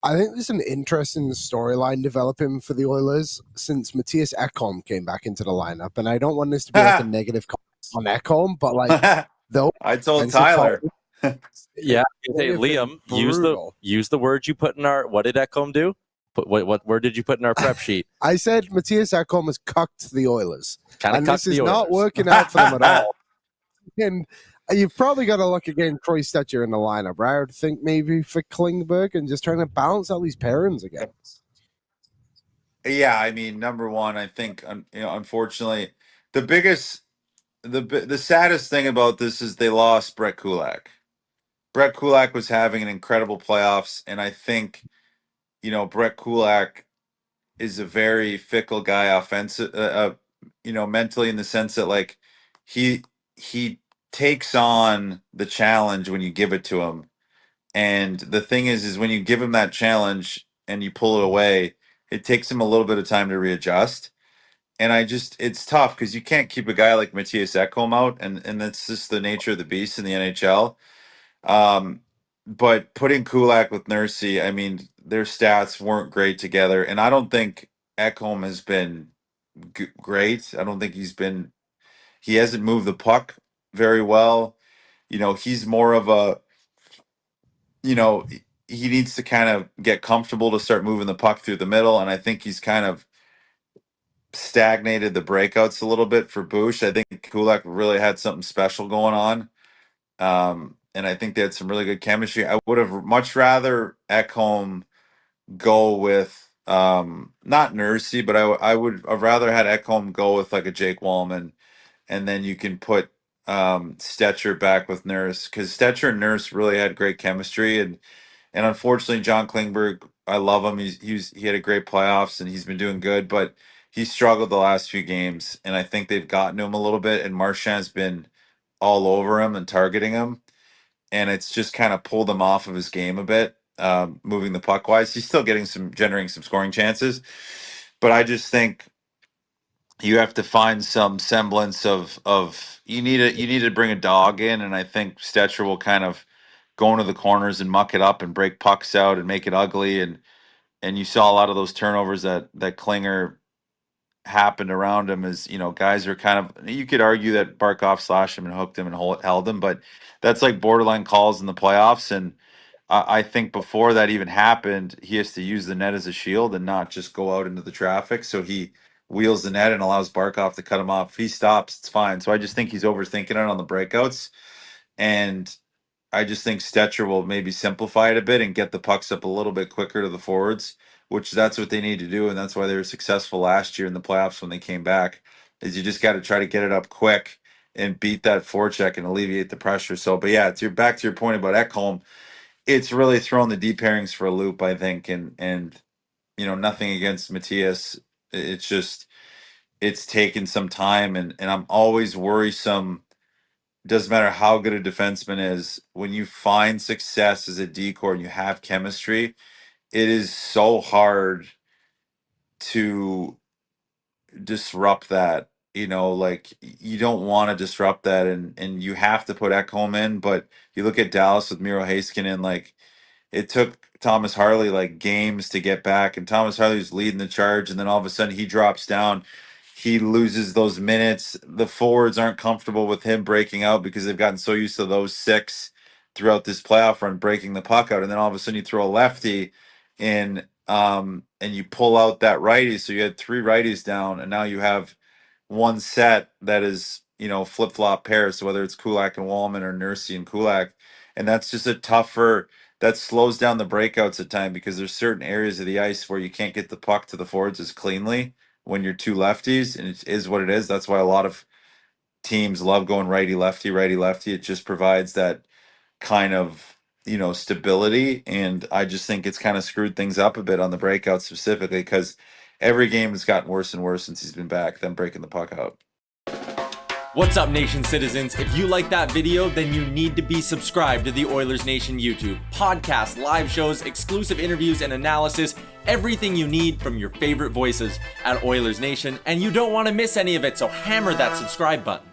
I think there's an interesting storyline developing for the Oilers since Matthias Ekholm came back into the lineup. And I don't want this to be like a negative comment on Ekholm, but like though I told Tyler. Yeah, hey, Liam, use the word you put in our. What did Ekholm do? What word did you put in our prep sheet? I said Matthias Ekholm has cucked the Oilers, and this is not working out for them at all. And you've probably got to look again, Troy Stecher in the lineup, right? I would think maybe for Klingberg and just trying to balance out these pairings again. Yeah, I mean, number one, I think, unfortunately, the saddest thing about this is they lost Brett Kulak. Brett Kulak was having an incredible playoffs, and I think, Brett Kulak is a very fickle guy offensive, mentally, in the sense that like he takes on the challenge when you give it to him. And the thing is when you give him that challenge and you pull it away, it takes him a little bit of time to readjust. And it's tough because you can't keep a guy like Matthias Ekholm out, and that's just the nature of the beast in the NHL. But putting Kulak with Nursey, I mean, their stats weren't great together, and I don't think Ekholm has been great. I don't think he hasn't moved the puck very well. He's more of a, he needs to kind of get comfortable to start moving the puck through the middle, and I think he's kind of stagnated the breakouts a little bit for Bush. I think Kulak really had something special going on. And I think they had some really good chemistry. I would have much rather Ekholm go with not Nursey, but I've rather had Ekholm go with like a Jake Wallman, and then you can put Stecher back with Nurse, because Stecher and Nurse really had great chemistry, and unfortunately John Klingberg, I love him. He had a great playoffs and he's been doing good, but he struggled the last few games, and I think they've gotten to him a little bit, and Marchand's been all over him and targeting him, and it's just kind of pulled him off of his game a bit, moving the puck wise. He's still generating some scoring chances, but I just think you have to find some semblance of you need to bring a dog in, and I think Stecher will kind of go into the corners and muck it up and break pucks out and make it ugly, and you saw a lot of those turnovers that Klinger happened around him, as guys are kind of, you could argue that Barkov slashed him and hooked him and held him, but that's like borderline calls in the playoffs. And I think before that even happened, he has to use the net as a shield and not just go out into the traffic. So he wheels the net and allows Barkov to cut him off. If he stops, it's fine. So I just think he's overthinking it on the breakouts, and I just think Stecher will maybe simplify it a bit and get the pucks up a little bit quicker to the forwards, which that's what they need to do, and that's why they were successful last year in the playoffs when they came back, is you just got to try to get it up quick and beat that forecheck and alleviate the pressure. So, but yeah, back to your point about Ekholm, it's really thrown the deep pairings for a loop, I think, and nothing against Matthias. It's just, it's taken some time, and I'm always worrisome. Doesn't matter how good a defenseman is, when you find success as a decor and you have chemistry, it is so hard to disrupt that. Like, you don't want to disrupt that, and you have to put Ekholm in. But you look at Dallas with Miro Heiskanen, like, it took Thomas Harley like games to get back, and Thomas Harley's leading the charge, and then all of a sudden he drops down. He loses those minutes. The forwards aren't comfortable with him breaking out because they've gotten so used to those six throughout this playoff run breaking the puck out, and then all of a sudden you throw a lefty in, and you pull out that righty. So you had three righties down, and now you have one set that is flip flop pairs. So whether it's Kulak and Wallman or Nursey and Kulak, and that's just a tougher. That slows down the breakouts at time, because there's certain areas of the ice where you can't get the puck to the forwards as cleanly when you're two lefties, and it is what it is. That's why a lot of teams love going righty lefty. It just provides that kind of stability, and I just think it's kind of screwed things up a bit on the breakout specifically, because every game has gotten worse and worse since he's been back, them breaking the puck out. What's up, Nation citizens? If you like that video, then you need to be subscribed to the Oilers Nation YouTube. Podcasts, live shows, exclusive interviews, and analysis. Everything you need from your favorite voices at Oilers Nation. And you don't want to miss any of it, so hammer that subscribe button.